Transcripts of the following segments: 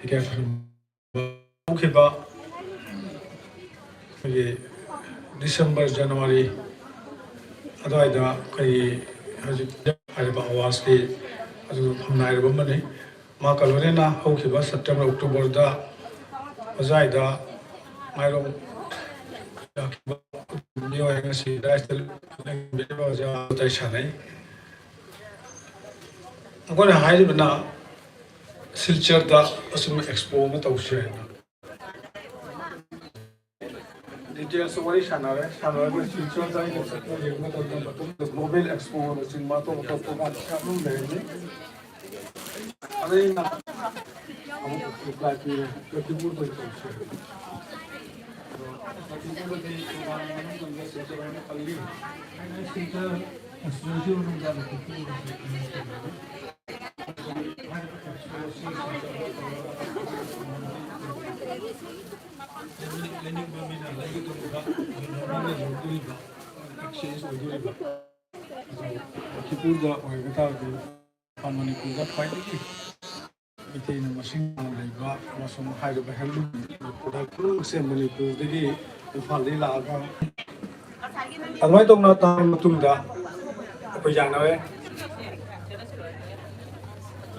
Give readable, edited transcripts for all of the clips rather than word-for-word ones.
ꯀꯌꯥ ꯍꯧꯈꯤꯕ ꯑꯩꯈꯣꯏꯒꯤ ꯗꯤꯁꯦꯝꯕꯔ ꯖꯅꯋꯥꯔꯤ ꯑꯗꯨꯋꯥꯏꯗ ꯑꯩꯈꯣꯏꯒꯤ ꯍꯧꯖꯤꯛ ꯍꯥꯏꯔꯤꯕ ꯑꯋꯥꯖꯀꯤ ꯑꯗꯨ ꯐꯝꯅꯥꯏꯔꯕ ꯑꯃꯅꯤ ꯃꯍꯥꯛꯀ ꯂꯣꯏꯅꯅ ꯍꯧꯈꯤꯕ ꯁꯦꯞꯇꯦꯝꯕꯔ ꯑꯣꯛꯇꯣꯕꯔꯗ ꯍꯣꯖꯥꯏꯗ ꯃꯥꯏꯔꯣꯡ ꯃꯤꯑꯣꯏ ꯉꯁꯤ ꯔꯥꯏꯁꯇ ꯋꯥꯔꯤ ꯁꯥꯟꯅꯩ ꯑꯩꯈꯣꯏꯅ ꯍꯥꯏꯔꯤꯕꯅ ꯁꯤꯜꯆꯔꯗ ꯑꯁꯨꯝꯕ ꯑꯦꯛꯁꯄꯣ ꯑꯃ ꯇꯧꯁꯤ ꯍꯥꯏꯅ ꯗꯤꯇꯦꯜꯁ ꯋꯥꯔꯤ ꯁꯥꯟꯅꯔꯒ ꯁꯤꯜꯆꯔꯗ ꯑꯩꯅ ꯆꯠꯄ ꯌꯦꯡꯕ ꯃꯇꯝꯗ ꯃꯇꯨꯡꯗ ꯒ꯭ꯂꯣꯕꯦꯜ ꯑꯦꯛꯁꯄꯣꯅꯆꯤꯡꯕ ꯑꯇꯣꯞ ꯑꯇꯣꯞꯄ ꯑꯗꯨꯝ ꯂꯩꯔꯅꯤ ꯑꯗꯩꯅ ꯑꯃꯨꯛ ꯔꯤꯄ꯭ꯂꯥꯏ ꯄꯤꯔꯦ ꯂꯛꯈꯤꯄꯨꯔꯗ ꯇꯧꯁꯤ ꯂꯩꯅꯤꯡꯕ ꯃꯤꯅ ꯂꯩꯒꯗꯧꯔꯤꯕ ꯃꯤꯅ ꯌꯧꯗꯣꯔꯤꯕ ꯑꯦꯛꯁꯆꯦꯟꯖ ꯑꯣꯏꯗꯣꯔꯤꯕ ꯂꯛꯈꯤꯄꯨꯔꯗ ꯑꯣꯏꯕ ꯇꯥꯔꯗꯤ ꯃꯅꯤꯄꯨꯔꯗ ꯈ꯭ꯋꯥꯏꯗꯒꯤ ꯃꯩꯇꯩꯅ ꯃꯁꯤꯡ ꯌꯥꯝꯅ ꯂꯩꯕ ꯑꯃꯁꯨꯡ ꯍꯥꯏꯔꯤꯕ ꯍꯦꯟꯂꯨꯝ ꯄ꯭ꯔꯗꯛ ꯄꯨꯝꯅꯃꯛꯁꯦ ꯃꯅꯤꯄꯨꯔꯗꯒꯤ ꯏꯝꯐꯥꯜꯗꯒꯤ ꯂꯥꯛꯑꯒ ꯑꯗꯨꯃꯥꯏꯅ ꯇꯧꯅ ꯇꯥꯔꯕ ꯃꯇꯨꯡꯗ ꯑꯩꯈꯣꯏ ꯌꯥꯅꯔꯦ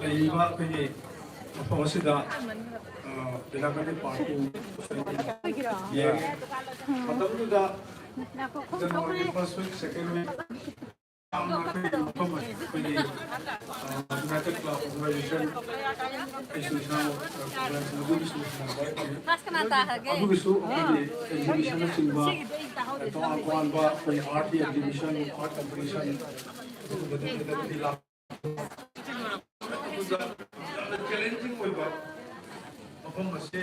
ꯂꯩꯔꯤꯕ ꯑꯩꯈꯣꯏꯒꯤ ꯃꯐꯝ ꯑꯁꯤꯗ ꯕꯤꯂꯥꯀꯔꯅꯤ ꯄꯥꯔꯛꯀꯤ ꯌꯦꯡꯉꯦ ꯃꯇꯝꯗꯨꯗ ꯖꯅꯋꯥꯔꯤ ꯐꯥꯔꯁ ꯋꯤꯛ ꯁꯦꯀꯦꯟ ꯋꯤꯛ ꯌꯥꯝꯅ ꯑꯩꯈꯣꯏꯒꯤ ꯃꯐꯝ ꯑꯩꯈꯣꯏꯒꯤ ꯌꯨꯅꯥꯏꯇꯦꯠ ꯀ꯭ꯂꯕ ꯑꯣꯔꯒꯅꯥꯏꯖꯦꯁꯟ ꯑꯩꯁꯨ ꯏꯁꯥꯃꯛ ꯑꯗꯨꯒꯤꯁꯨ ꯑꯩꯈꯣꯏꯒꯤ ꯑꯦꯛꯖꯤꯕꯤꯁꯟꯅꯆꯤꯡꯕ ꯇꯣꯉꯥꯟ ꯇꯣꯉꯥꯟꯕ ꯑꯩꯈꯣꯏꯒꯤ ꯑꯥꯔꯠꯀꯤ ꯑꯦꯛꯖꯤꯕꯤꯁꯟ ꯑꯥꯔꯠ ꯀꯝꯄꯤꯇꯤꯁꯟ ꯑꯗꯨꯒꯨꯝꯕꯗꯨꯗꯤ ꯌꯥꯝꯅ ꯆꯦꯂꯦꯟꯖꯤꯡ ꯑꯣꯏꯕ ꯃꯐꯝ ꯑꯁꯤ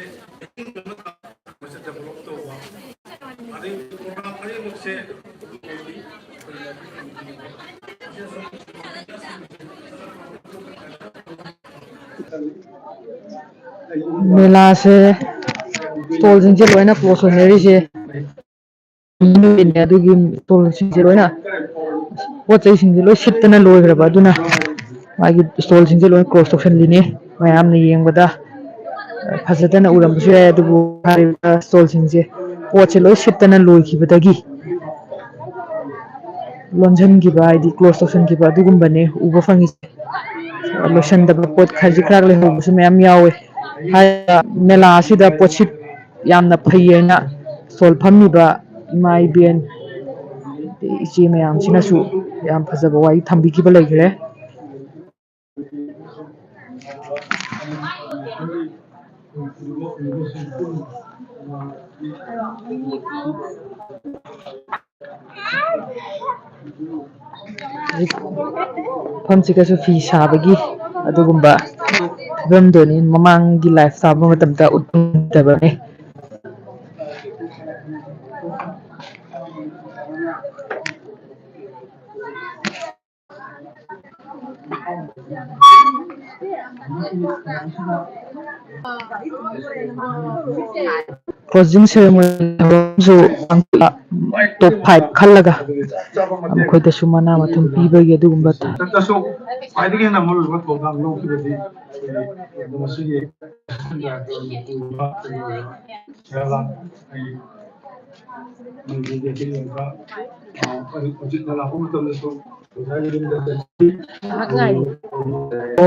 ꯗꯦꯕꯂꯞ ꯇꯧꯕ ꯑꯗꯩ ꯄ꯭ꯔꯣꯒ꯭ꯔꯥꯝ ꯑꯅꯤꯃꯛꯁꯦ ꯃꯦꯂꯥꯁꯦ ꯁ꯭ꯇꯣꯜꯁꯤꯡꯁꯦ ꯂꯣꯏꯅ ꯀ꯭ꯂꯣꯖ ꯑꯣꯏꯅꯔꯤꯁꯦ ꯑꯗꯨꯒꯤ ꯁ꯭ꯇꯣꯜꯁꯤꯡꯁꯦ ꯂꯣꯏꯅ ꯄꯣꯠ ꯆꯩꯁꯤꯡꯁꯦ ꯂꯣꯏ ꯁꯤꯠꯇꯅ ꯂꯣꯏꯈ꯭ꯔꯕ ꯑꯗꯨꯅ ꯃꯥꯒꯤ ꯁ꯭ꯇꯣꯜꯁꯤꯡꯁꯦ ꯂꯣꯏ ꯀ꯭ꯂꯣꯖ ꯇꯧꯁꯜꯂꯤꯅꯤ ꯃꯌꯥꯝꯅ ꯌꯦꯡꯕꯗ ꯐꯖꯗꯅ ꯎꯔꯝꯕꯁꯨ ꯌꯥꯏ ꯑꯗꯨꯕꯨ ꯍꯥꯏꯔꯤꯕ ꯁ꯭ꯇꯣꯜꯁꯤꯡꯁꯦ ꯄꯣꯠꯁꯦ ꯂꯣꯏ ꯁꯤꯠꯇꯅ ꯂꯣꯏꯈꯤꯕꯗꯒꯤ ꯂꯣꯟꯁꯤꯟꯈꯤꯕ ꯍꯥꯏꯗꯤ ꯀ꯭ꯂꯣꯖ ꯇꯧꯁꯟꯈꯤꯕ ꯑꯗꯨꯒꯨꯝꯕꯅꯦ ꯎꯕ ꯐꯪꯉꯤꯁꯦ ꯂꯣꯏꯁꯤꯟꯗꯕ ꯄꯣꯠ ꯈꯖꯤꯛ ꯈꯔ ꯂꯩꯍꯧꯕꯁꯨ ꯃꯌꯥꯝ ꯌꯥꯎꯋꯦ ꯍꯥꯏꯔꯤꯕ ꯃꯦꯂꯥ ꯑꯁꯤꯗ ꯄꯣꯠꯁꯤꯠ ꯌꯥꯝꯅ ꯐꯩꯌꯦꯅ ꯁ꯭ꯇꯣꯜ ꯐꯝꯃꯤꯕ ꯏꯃꯥ ꯏꯕꯦꯟ ꯏꯆꯦ ꯃꯌꯥꯝꯁꯤꯅꯁꯨ ꯌꯥꯝ ꯐꯖꯕ ꯋꯥꯔꯤ ꯊꯝꯕꯤꯈꯤꯕ ꯂꯩꯈ꯭ꯔꯦ ꯃꯐꯝꯁꯤꯒꯁꯨ ꯐꯤ ꯁꯥꯕꯒꯤ ꯑꯗꯨꯒꯨꯝꯕ ꯐꯤꯕꯝꯗꯨꯅꯤ ꯃꯃꯥꯡꯒꯤ ꯂꯥꯏꯐ ꯁꯥꯕ ꯃꯇꯝꯗ ꯎꯠꯐꯪꯗꯕꯅꯤ ꯀ꯭ꯂꯣꯖꯤꯡ ꯁꯦꯔꯦꯃꯣꯅꯤꯁꯨ ꯇꯣꯞ 5 ꯈꯜꯂꯒ ꯃꯈꯣꯏꯗꯁꯨ ꯃꯅꯥ ꯃꯊꯨꯝ ꯄꯤꯕꯒꯤ ꯑꯗꯨꯒꯨꯝꯕ ꯈ꯭ꯋꯥꯏꯗꯒꯤ ꯍꯦꯟꯅ ꯃꯔꯨꯑꯣꯏꯕ ꯊꯧꯗꯥꯡ ꯂꯧꯈꯤꯕꯗꯤ ꯃꯁꯤꯒꯤ ꯍꯧꯖꯤꯛꯅ ꯂꯥꯛꯄ ꯃꯇꯝꯗꯁꯨ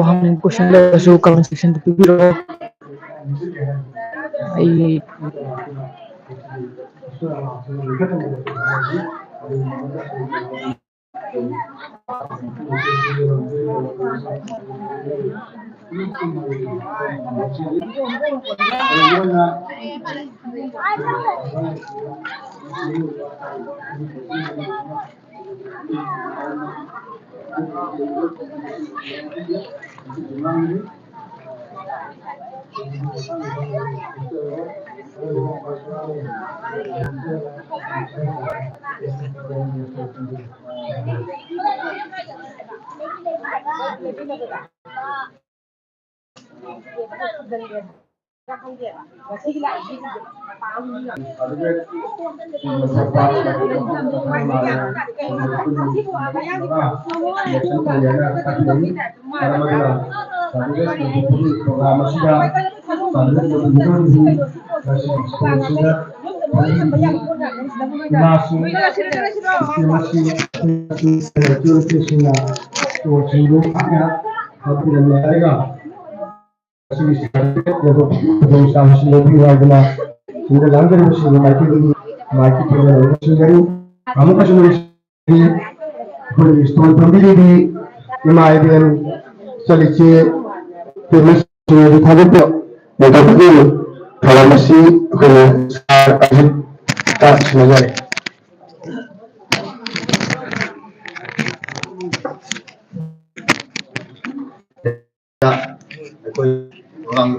ꯍꯪꯅꯤꯡꯕ ꯀꯣꯏꯁꯟ ꯂꯩꯔꯁꯨ ꯀꯃꯦꯟ ꯁꯦꯛꯁꯟꯗ ꯄꯤꯕꯤꯔꯛꯑꯣ ꯑꯩ Stone Pambiri, Imaibian, Salice, Famous to Tabuko, Metabu, Palamasi, Start Nazare.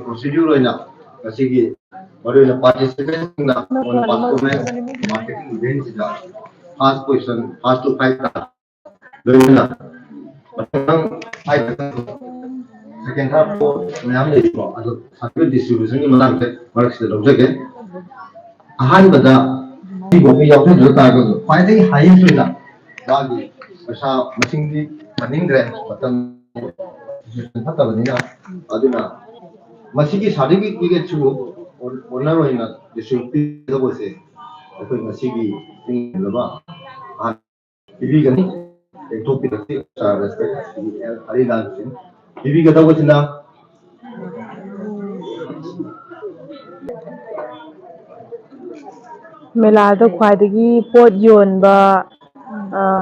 Procedure na kasi baru participant na on performance marketing events na first position first to five na doon na matang five second half ko mayam na ito ado sakit distribution ni malang mark sila log jage ahan bada ibo ke yaw thil ta ko pai dai highest na bagi pasa masing di running grand matang thata badina aduna masigi sarigi tige chu onaro ina distribution da bose ko masigi laba a bibi gani एक topic रखते हैं respect Harilal Singh बीबी का कुछ ना मेलादा ख्वाइदगी pot योनबा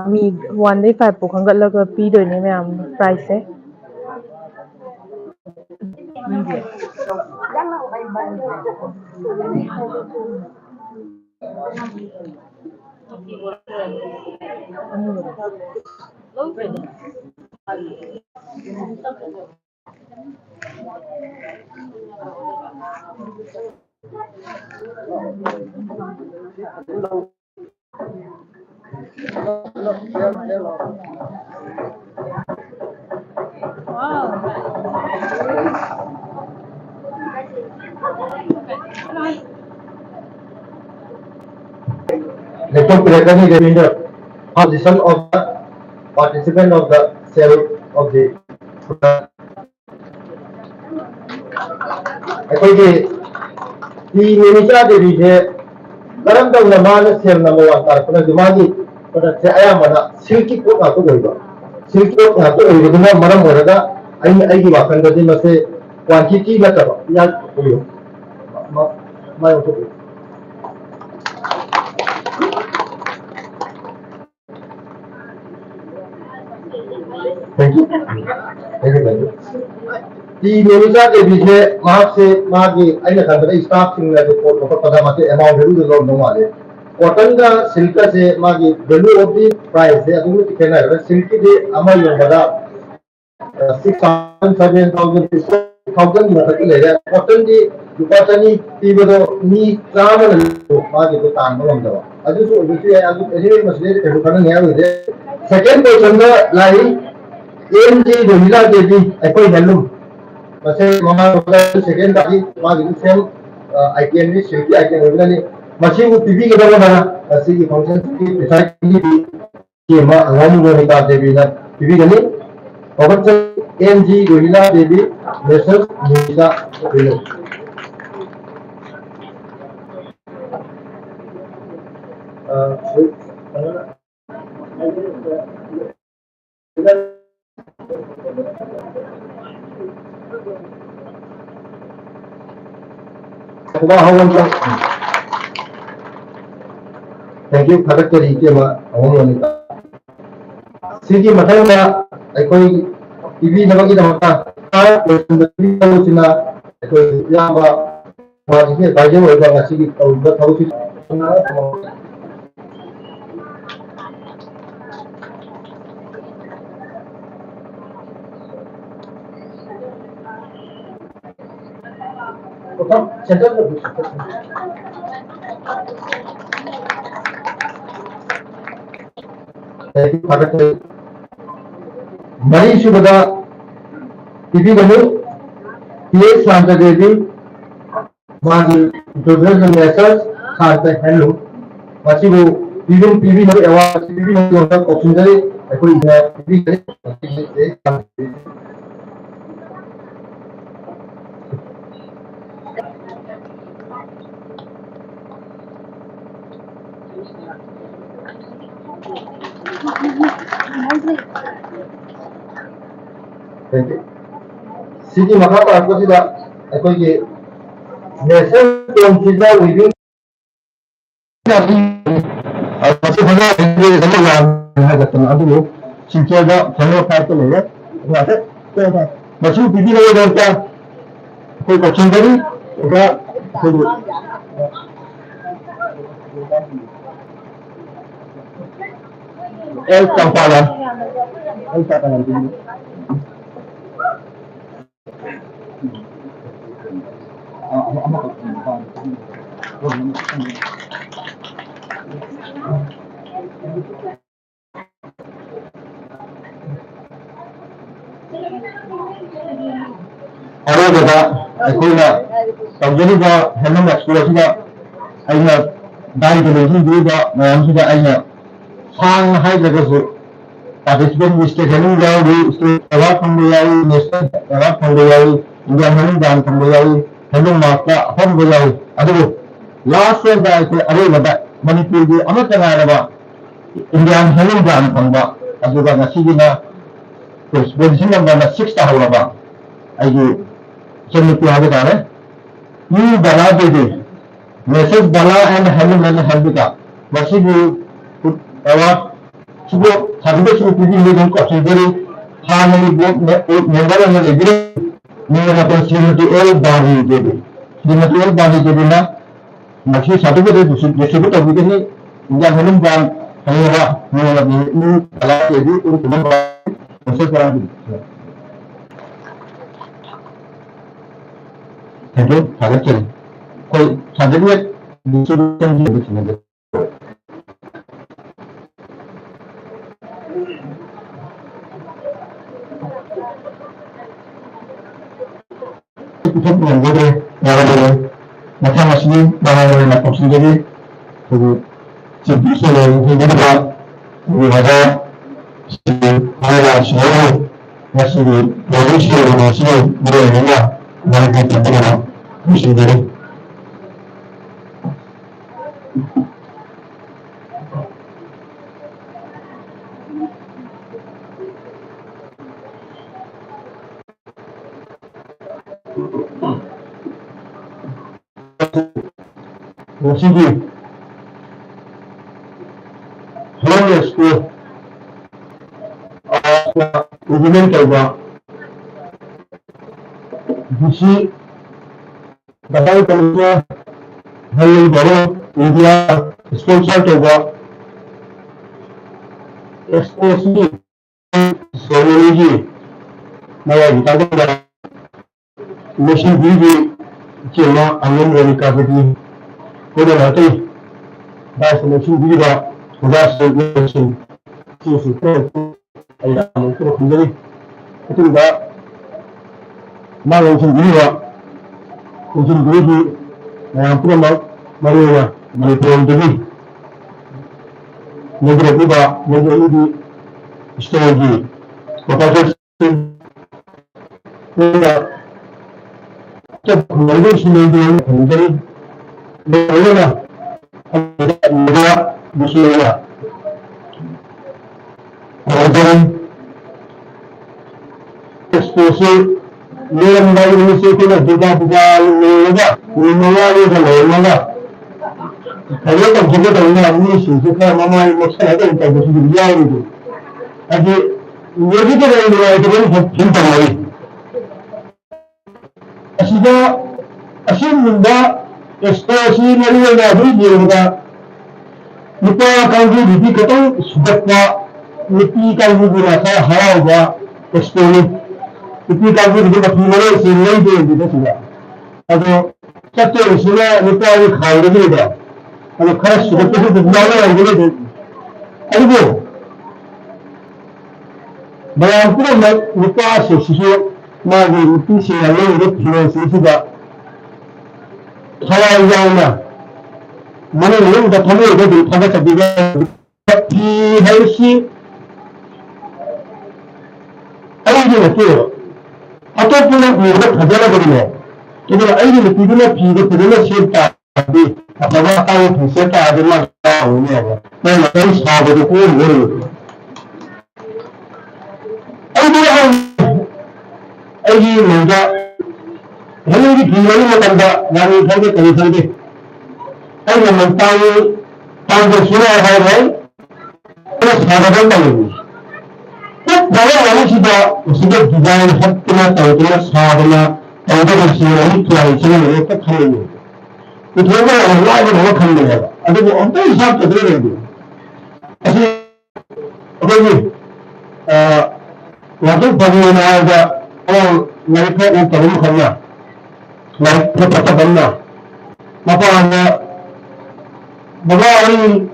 मी 1 पु खंगलगा पीदोने ma'am price से Laptop recording reminder position of the participant of the cell of the अकोई निमिषा देवी है करम तब नमान सेल नमवान कारपना दिमागी प्रोडक्ट से आया मना सिल्की को आपको बोलगा सिल्की को आपको बोलगा मरम होगा आई की वाकन दे मसे क्वांटिटी न करो या बोलियो मैं उनको Thank you. Thank you. Di Indonesia ke bisne maaf se magi aina kan pada staff sing na report ko pada mate amount dulu lo no wale. Cotton da silk se magi value of the price se adu ki kena hai silk de amal yo bada 6,000 7,000 1000 na tak le ya. Cotton di dupatani tibodo ni travel magi ko tan bolong dawa. Adu so bisi adu ese masle ke kana naya ide. Second question da lai AMG Donila Devi ekoi hello masih mama second tadi magi same IPN ni silky IPN ni masih वो TV के बारे में masih की function की decide की मां अंगानी Donila Devi ना TV के लिए और से AMG Donila Devi versus Donila Devi Thank you. Khadak ke liye ma awam ne sigi mathai ma ekoi TV nabagi damata ta question china ekoi ya ba ma ji ba je ho ba sigi au ba thau si center Mari Subada TV Ganu P.A. Santa Devi Magi Brothers and Sisters Santa Hello Masibu even PV no award PV no option dari ekoi PV Sigi maka para ko sila ako'y nation team sila within kasi mga hindi talaga hagatang ano sinchada follow करते लेगा रात तो मछली पीती रहे घर का कोई क्वेश्चन करी का कोई el kampala अरे अखोना तौजरीबा हेलम एक्सप्लोरसिदा अइना दाई टेलिभिजन दुदा मयामसिदा अइना सांग हाइजगसु पार्टिसिपेंट स्टेट हेलम यावी स्टेट अवार्ड फंड यावी नेशनल अवार्ड फंड यावी इंडिया हेलम दान फंड यावी हेलम मार्का फंड यावी अदु लास्ट ईयर दा अरे बदा मणिपुर की अमत नायरबा इंडिया हेलम दान फंड अदुगा नसिगिना पोजीशन नंबर 6 ता हवरबा अइगी चलने की आगे जा रहे ये बना दे दे मैसेज बना एंड हेल्प का वैसे भी अवार्ड सुबह साढ़े से पूरी लोगों को चीजें हाँ मेरी ब्लॉक मेंबर है मेरे भी मेरे हाथ श्रीमती एल बारी दे दे श्रीमती एल बारी दे देना मछली साधु को दे दूसरे को तभी के लिए या हेल्प बार हमें मेरा मेरे कला के भी उन तुम्हें मैसेज करा दी हेलो स्वागत करें कोई साधन में दूसरे भी सुनेंगे कुछ मंगों के बारे में मचा मछली बारे में पूछने के लिए तो सिद्धि से लोगों के बाद वो हज़ार हमारा शहर मछली बहुत सी लोगों से बड़े हैं Mereka terkenal musim ini. Musim ini, hanya sekolah ujian coba. Bisi बताओ कमिश्नर हल्ले बड़ो इंडिया स्पॉन्सर होगा एक्सपोसी सोलोजी नया जितागा मशीन भी चेमा अंगन वाली काफी कोई रहते बस मशीन भी का उदास मशीन चीज़ तो ऐसा मुझे खुद ही इतनी बात मालूम सही उसी दूर ही अपने मरेगा मेरे प्रेम देवी मेरे पिता मेरे इधर स्टोरी प्रोफेसर जब मेरे सुने मेरे मेरे ना मेरा विषय और जब एक्सपोजर मेरा मोबाइल में से कोई दूसरा लेगा मोबाइल का लेगा अरे तो जब तक मैं अपनी चीज़ का मोबाइल में से है तो कुछ दिया ही नहीं अभी ये भी तो नहीं है तो वो फिर तो नहीं असीम मुद्दा एक्सप्रेसी नहीं है अभी ये होगा निपा कांगी विधि कतो सुबह निपी का वो बुरा हरा होगा एक्सप्रेसी इतनी काफी मुझे मछली से नहीं दे दी था अगर सच्चे उसने निपा वो खाई नहीं था अगर खर्च सुबह से दुनिया में आई नहीं थी अरे वो बयान पूरा निपा से शिशु मांगे निपी से आने वाले फिर से सीधा खाया जाऊँगा मैंने नहीं उधर थोड़े उधर देखा था कभी भी है उसी अरे ये होते हो अतोपुना उधर खजाना करी है 이거 아이들이 비교나 비교 그대로 시켰다. 내가 따로 비슷했다 하지만 오네요. 내가 여기 사고도 꼭 모르고. 아이들이 먼저 해외기 비교를 간다. 나는 살게 되는 살게. 아이들은 땅도 수화하고 그래서 사고된다는 거지. 내가 원하시다 무슨 디자인 학교나 땅이나 사고나 땅들을 지으는 플라이팅을 이렇게 하는 거예요. 그 결과는 라이브 노력하는 거예요. 아주 뭐 어떤 사업도 들어야 돼요. 사실 어머니 와서 보고 나와가 나이프 옷도 너무 컸나 나이프 갖다 봤나 나빠하냐 뭐가 아니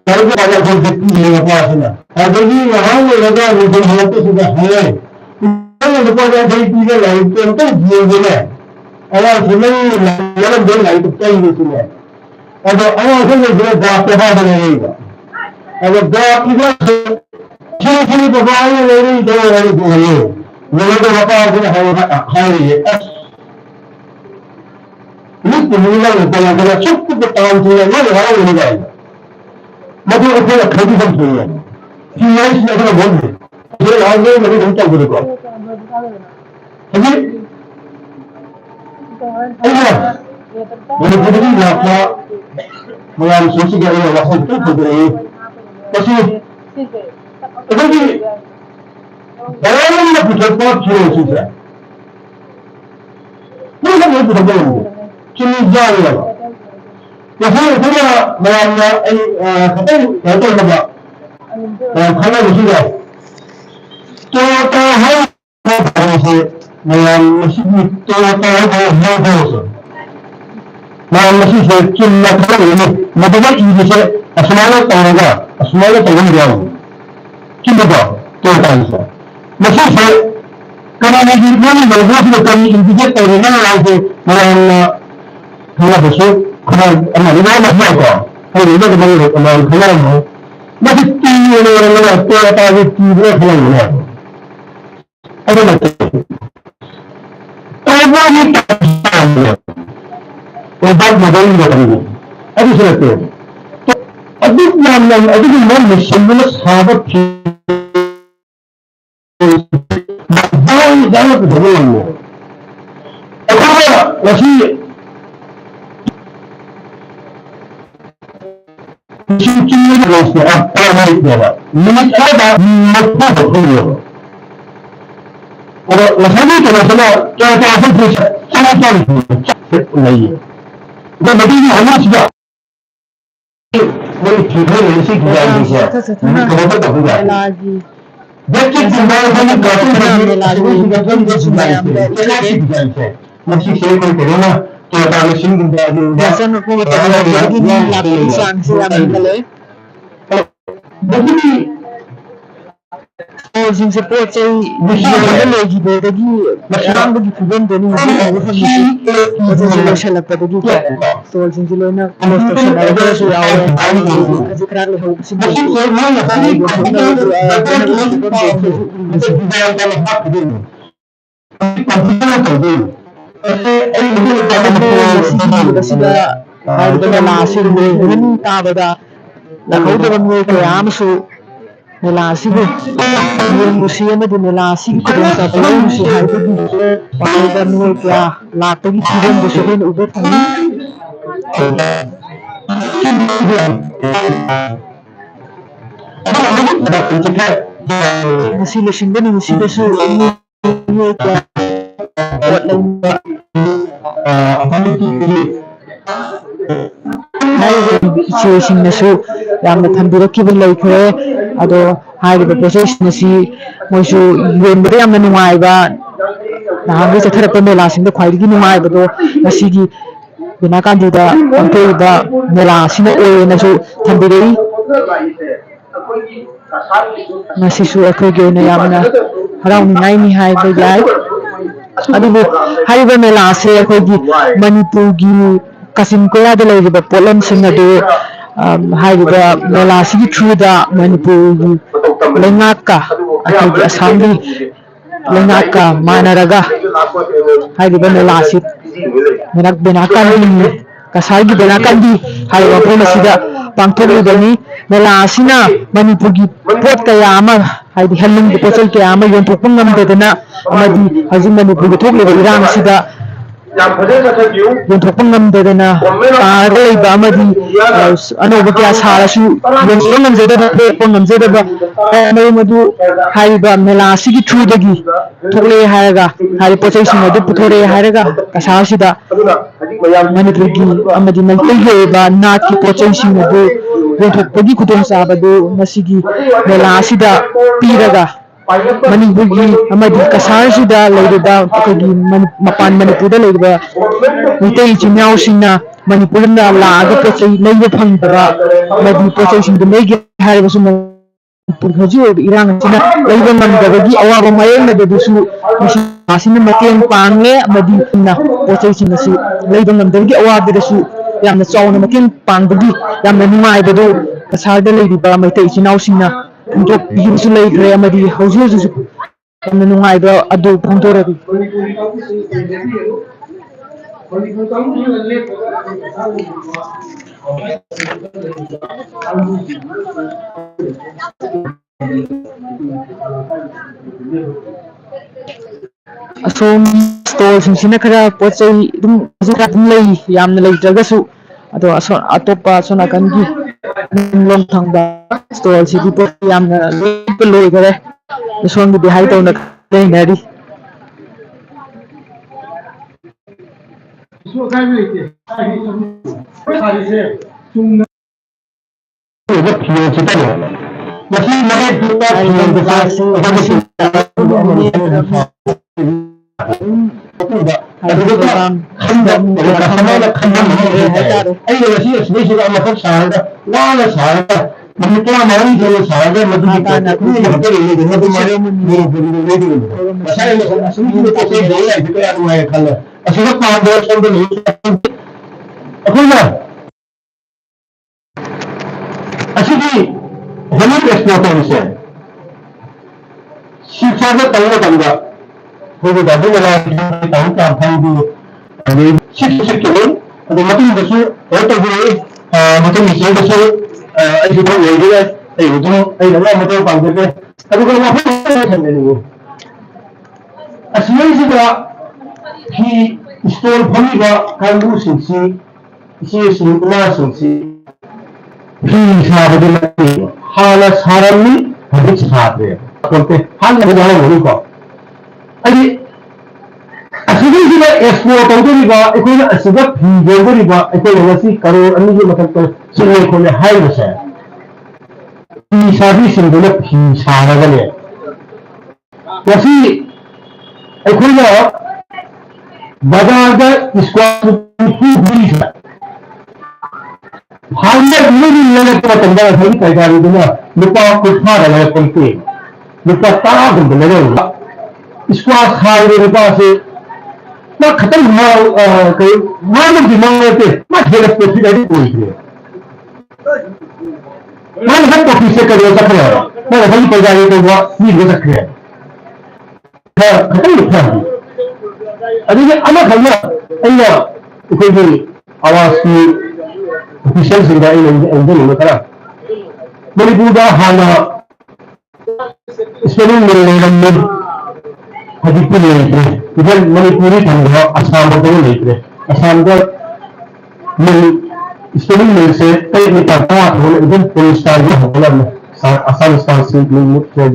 나이프 가자 좀 듣기가 봐서나 아저기 나하고 내가 무슨 하나도 생각 해 이거는 누가 저희가 나이프는 또 기억이네 아마 분명히 나는 내 나이프 떠있는 있네 아주 아마 생각이 그래 다 빼봐야 이거 아주 다 이거 Kini babae lagi dua lagi dua. Mereka bapa kita hari ini pemilihan yang kita cukup bertahun tahun ini orang ini kan. Maka kita kerja semua. Siapa sih yang kita boleh? Jadi orang ini mereka tidak boleh kok. Jadi, boleh boleh ni apa? Mengalami sosial yang wasat itu boleh. Pasti. 여기 다양한 부족과 필요했어요. 그래서 왜 부족했는데? 김이자이요. 그래서 우리가 뭐냐, 그때 어떤 거가 관련 시대 또 하고 뭐냐, 시기 또 하고 뭐냐, 시기 좀 나타나는 뭐가 이제 아스마를 따라가 아스마를 따라가는 Kimberly, Toronto. Masih karena lagi mana berbuat kami indikasi orang lagi mana besok kalau anak mana apa kalau ini kita kalau kalau masih tinggi orang tua tahu tinggi kalau ada macam apa ni obat modal ini ada sesuatu adik mana semula sahabat jangan kedengaranmu. Apa masih cincin terus apa lagi dia? Minat ada apa betul? Kalau masih itu masalah kita akan terus sangat lagi. Dan begini hanya sudah. Boleh kita mesti kita bisa. Kalau tak boleh lagi. Berarti kita harus berhati-hati masih saya kerana kita harus singgung dengan biasa nak buat lagi ni lapisan siapa kalau begini oh sing support saya dia lagi lagi orang begitu kan dan ini macam macam saya lepas tu juga soal sing jelena construction ada so awal kasi kerana lepas sing sila ada nasi ni tabada lalu dengan mereka amsu nilasi ko yung museum na nilasi ko din sa tayo si Harvard pagkagan mo kaya latag itigong gusto ko na ubat kami nasilasing ba na nasilaso mo kaya walang situation na so yamna thambirakkiba laikhre ado haiba process na si moisu yonbada yamna nungaiba nahambe chatharappa mela singda khwaidigi nungaiba do masigi binakandi da amtoiba mela sina oena so thambirei nasisu akhoge oina yamna harauni ni haiba yai adubu haiba mela se akhogi manipurgi Kasim Koya de lagi berpolam sengadu hari melasi through da Manipur lengaka atau di Assam ꯂꯩꯉꯥꯛꯀ ꯃꯥꯟꯅꯔꯒ ꯍꯥꯏꯔꯤꯕ ꯃꯦꯂꯥ ꯑꯁꯤ ꯕꯦꯅꯥꯀꯥꯟꯗꯤ ꯀꯁꯥꯔꯒꯤ ꯕꯦꯅꯥꯀꯥꯟꯗꯤ ꯍꯥꯏꯔꯤꯕ ꯃꯐꯝ ꯑꯁꯤꯗ ꯄꯥꯡꯊꯣꯛꯂꯤꯕꯅꯤ ꯃꯦꯂꯥ ꯑꯁꯤꯅ ꯃꯅꯤꯄꯨꯔꯒꯤ ꯄꯣꯠ ꯀꯌꯥ ꯑꯃ ꯍꯥꯏꯗꯤ ꯍꯦꯟꯂꯨꯝꯒꯤ ꯄꯣꯠꯆꯩ ꯀꯌꯥ ꯑꯃ ꯌꯣꯟꯊꯣꯛꯄ ꯉꯝꯗꯗꯅ ꯑꯃꯗꯤ ꯍꯧꯖꯤꯛ ꯃꯅꯤꯄꯨꯔꯗ ꯊꯣꯛꯂꯤꯕ ꯏꯔꯥꯡ ꯑꯁꯤꯗ ꯌꯣꯟꯊꯣꯛꯄ ꯉꯝꯗꯗꯅ ꯇꯥꯔꯒ ꯂꯩꯕ ꯑꯃꯗꯤ ꯑꯅꯧꯕ ꯀꯌా ꯁꯥꯔꯁꯨ ꯌꯣꯟꯊꯣꯛꯄ ꯉꯝꯖꯗꯕ ꯂꯦꯞꯄ ꯉꯝꯖꯗꯕ ꯃꯔꯝ ꯑꯗꯨ ꯍꯥꯏꯔꯤꯕ ꯃꯦꯂꯥ ꯑꯁꯤꯒꯤ ꯊ꯭ꯔꯨꯗꯒꯤ ꯊꯣꯛꯂꯛꯑꯦ ꯍꯥꯏꯔꯒ ꯍꯥꯏꯔꯤꯕ ꯄꯣꯠꯆꯩꯁꯤꯡ ꯑꯗꯨ ꯄꯨꯊꯣꯔꯛꯑꯦ ꯍꯥꯏꯔꯒ ꯀꯁꯥꯔꯁꯤꯗ ꯃꯅꯤꯄꯨꯔꯒꯤ ꯑꯃꯗꯤ ꯃꯩꯇꯩꯒꯤ ꯑꯣꯏꯕ ꯅꯥꯠꯀꯤ ꯄꯣꯠꯆꯩꯁꯤꯡ ꯑꯗꯨ ꯌꯣꯟꯊꯣꯛꯄꯒꯤ ꯈꯨꯗꯣꯡꯆꯥꯕꯗꯨ ꯃꯁꯤꯒꯤ ꯃꯦꯂꯥ ꯑꯁꯤꯗ ꯄꯤꯔꯒ ꯃꯅꯤꯄꯨꯔꯒꯤ ꯑꯃꯗꯤ ꯀꯁꯥꯔꯁꯤꯗ ꯂꯩꯔꯤꯕ ꯑꯩꯈꯣꯏꯒꯤ ꯃꯄꯥꯟ ꯃꯅꯤꯄꯨꯔꯗ ꯂꯩꯔꯤꯕ ꯃꯩꯇꯩ ꯏꯆꯤꯟ ꯏꯅꯥꯎꯁꯤꯡꯅ ꯃꯅꯤꯄꯨꯔꯗ ꯂꯥꯛꯑꯒ ꯄꯣꯠꯆꯩ ꯂꯩꯕ ꯐꯪꯗꯕ ꯑꯃꯗꯤ ꯄꯣꯠꯆꯩꯁꯤꯡꯗꯨ ꯂꯩꯒꯦ ꯍꯥꯏꯔꯕꯁꯨ ꯃꯅꯤꯄꯨꯔꯒꯤ ꯍꯧꯖꯤꯛ ꯑꯣꯏꯕ ꯏꯔꯥꯡ ꯑꯁꯤꯅ ꯂꯩꯕ ꯉꯝꯗꯕꯒꯤ ꯑꯋꯥꯕ ꯃꯥꯌꯣꯛꯅꯕꯗꯨꯁꯨ ꯃꯁꯤꯅ ꯃꯇꯦꯡ ꯄꯥꯡꯉꯦ ꯑꯃꯗꯤ ꯄꯣꯠꯆꯩꯁꯤꯡ ꯑꯁꯤ ꯂꯩꯕ ꯉꯝꯗꯕꯒꯤ ꯑꯋꯥꯕꯗꯁꯨ ꯌꯥꯝꯅ ꯆꯥꯎꯅ ꯃꯇꯦꯡ ꯄꯥꯡꯕꯒꯤ ꯌꯥꯝꯅ ꯅꯨꯡꯉꯥꯏꯕꯗꯨ ꯀꯁꯥꯔꯗ ꯂꯩꯔꯤꯕ ꯃꯩꯇꯩ ꯏꯆꯤꯟ ꯏꯅꯥꯎꯁꯤꯡꯅ ꯐꯣꯡꯗꯣꯛꯄꯤꯕꯁꯨ ꯂꯩꯈ꯭ꯔꯦ ꯑꯃꯗꯤ ꯍꯧꯖꯤꯛ ꯍꯧꯖꯤꯛꯁꯨ ꯌꯥꯝꯅ ꯅꯨꯡꯉꯥꯏꯕ ꯑꯗꯨ ꯐꯣꯡꯗꯣꯔꯛꯏ ꯑꯁꯣꯝ ꯁ꯭ꯇꯣꯜꯁꯤꯡꯁꯤꯅ ꯈꯔ ꯄꯣꯠ ꯆꯩ ꯑꯗꯨꯝ ꯍꯧꯖꯤꯛꯀꯥꯟ ꯑꯗꯨꯝ ꯂꯩ ꯌꯥꯝꯅ ꯂꯩꯇ꯭ꯔꯒꯁꯨ ꯑꯗꯣ ꯑꯇꯣꯞꯄ ꯑꯁꯣꯝ ꯅꯥꯀꯟꯒꯤ ꯂꯣꯝ ꯊꯪꯕ ꯁ꯭ꯇꯣꯜꯁꯤꯗꯤ ꯄꯣꯠ ꯌꯥꯝꯅ ꯂꯣꯏꯅ ꯂꯣꯏꯈꯔꯦ ꯁꯣꯝꯒꯤꯗꯤ ꯍꯥꯏ ꯇꯧꯅ ꯂꯩꯅꯔꯤ ꯑꯁꯤꯒꯤ ꯍꯦꯂꯤꯞ ꯑꯦꯛꯁꯄꯣꯔꯠ ꯇꯧꯔꯤꯁꯦ ꯁꯤꯜꯆꯔꯗ ꯇꯧꯕ ꯃꯇꯝꯗ ꯑꯩꯈꯣꯏꯒꯤ ꯒꯥꯔꯤ ꯃꯦꯂꯥ ꯇꯧ ꯐꯪꯗꯦ ꯑꯗꯩ ꯁꯤꯛꯀꯅꯤ ꯑꯗꯨ ꯃꯇꯨꯡꯗꯁꯨ ꯀꯩꯅꯣ ꯇꯧꯕꯤꯔꯛꯏ ꯃꯇꯨꯡꯒꯤ ꯆꯦꯡꯗꯁꯨ ꯑꯩꯁꯨ ꯊꯕꯛ ꯂꯩꯖꯔꯦ ꯑꯩ ꯑꯗꯨꯝ ꯑꯩꯅ ꯑꯉꯥꯡ ꯃꯇꯦꯡ ꯄꯥꯡꯖꯒꯦ ꯑꯗꯨꯒ ꯋꯥꯐꯝ ꯊꯝꯖꯅꯤꯡꯉꯤ ꯑꯁꯤꯒꯩꯁꯤꯗ ꯐꯤ ꯁ꯭ꯇꯣꯜ ꯐꯝꯃꯤꯕ ꯀꯥꯡꯕꯨꯁꯤꯡꯁꯤ ꯏꯆꯦꯁꯤꯡ ꯏꯃꯥꯁꯤꯡꯁꯤ ꯐꯤ ꯁꯥꯕꯗꯤ ꯅꯠꯇꯦ ꯍꯥꯟꯅ ꯁꯥꯔꯝꯃꯤ ꯍꯧꯖꯤꯛ ꯁꯥꯗ꯭ꯔꯦ ꯍꯥꯟꯅ ꯍꯥꯏꯔꯝꯒꯅꯤꯀꯣ ꯍꯥꯏꯗꯤ ꯑꯁꯤꯒꯤꯁꯤꯗ ꯑꯦꯛꯁꯄꯣꯔꯠ ꯇꯧꯗꯣꯔꯤꯕ ꯑꯩꯈꯣꯏꯅ ꯑꯁꯤꯗ ꯐꯤ ꯌꯣꯟꯗꯣꯔꯤꯕ ꯑꯩꯈꯣꯏꯅ ꯉꯁꯤ ꯀꯔꯣꯔ 2ꯒꯤ ꯃꯊꯛꯇ ꯆꯤꯡꯂꯦ ꯈꯣꯠꯂꯦ ꯍꯥꯏꯔꯤꯕꯁꯦ ꯐꯤ ꯁꯥꯕꯤꯁꯤꯡꯗꯨꯅ ꯐꯤ ꯁꯥꯔꯒꯅꯦ ꯉꯁꯤ ꯑꯩꯈꯣꯏꯅ ꯕꯖꯥꯔꯗ ꯏꯁꯀ꯭ꯋꯥꯔ ꯐꯨꯠ ꯍꯥꯟꯅ ꯃꯤꯒꯤ ꯂꯩꯔꯛꯄ ꯃꯇꯝꯗ ꯉꯁꯥꯏꯒꯤ ꯀꯩꯀꯥꯔꯤꯗꯨꯅ ꯂꯨꯄꯥ 30 ꯂꯩꯔꯛꯄ ꯂꯨꯄꯥ 10 ꯂꯩꯔꯛꯏꯕ ꯏꯁꯀ꯭ꯋꯥꯁ ꯍꯥꯏꯔꯤꯕ ꯅꯨꯄꯥꯁꯤ ꯃꯥ ꯈꯤꯇꯪ ꯃꯥꯅꯗꯤ ꯅꯠꯇꯦ ꯃꯥ ꯍꯦꯟꯅ ꯄ꯭ꯔꯣꯐꯤꯠ ꯍꯥꯏꯗꯤ ꯑꯣꯏꯈ꯭ꯔꯦ ꯃꯥꯅ ꯍꯦꯛ ꯄ꯭ꯔꯣꯐꯤꯠꯁꯦ ꯀꯩꯅꯣ ꯆꯠꯈ꯭ꯔꯦ ꯃꯥꯅ ꯉꯁꯥꯏꯒꯤ ꯀꯩꯀꯥꯔꯤ ꯇꯧꯕ ꯃꯤꯗꯨ ꯆꯠꯈ꯭ꯔꯦ ꯈꯤꯇꯪ ꯐꯪꯉꯤ ꯑꯗꯨꯒꯤ ꯑꯃꯈꯛꯅ ꯑꯩꯅ ꯑꯩꯈꯣꯏꯒꯤ ꯑꯋꯥꯖꯀꯤ ꯑꯣꯐꯤꯁꯤꯌꯦꯜꯁꯤꯡꯗ ꯑꯩꯅ ꯑꯣꯟꯖꯅꯤꯡꯕ ꯈꯔ ꯃꯅꯤꯄꯨꯔꯗ ꯍꯥꯟꯅ ꯁ꯭ꯄꯦꯅꯤꯡ ꯃꯤꯜ ꯂꯩꯔꯝꯃꯤ ꯍꯧꯖꯤꯛꯇꯤ ꯂꯩꯇ꯭ꯔꯦ ꯏꯚꯟ ꯃꯅꯤꯄꯨꯔꯤ ꯊꯪꯕ ꯑꯁꯥꯝꯗ ꯂꯩꯇ꯭ꯔꯦ ꯑꯁꯥꯝꯗ ꯃꯤꯜ ꯁ꯭ꯄꯦꯅꯤꯡ ꯃꯤꯜꯁꯦ 8 ꯅꯤꯄꯥꯜ 10 ꯊꯣꯛꯅ ꯏꯚꯟ ꯄꯣꯂꯤꯁꯇꯥꯔꯒꯤ ꯍꯧꯒꯠꯂꯝꯃꯤ ꯑꯁꯥꯝ ꯁ꯭ꯇꯥꯏꯜꯁꯤ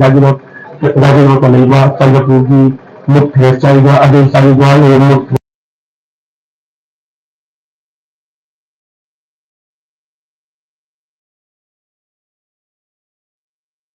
ꯖꯥꯒꯤꯔꯣꯗ ꯂꯩꯕ ꯆꯟꯗ꯭ꯔꯄꯨꯔꯒꯤ ꯃꯨꯠꯈ꯭ꯔꯦ ꯆꯩꯒ ꯑꯗꯩ ꯆꯥꯏꯒ ꯃꯨꯠꯈ꯭ꯔꯦ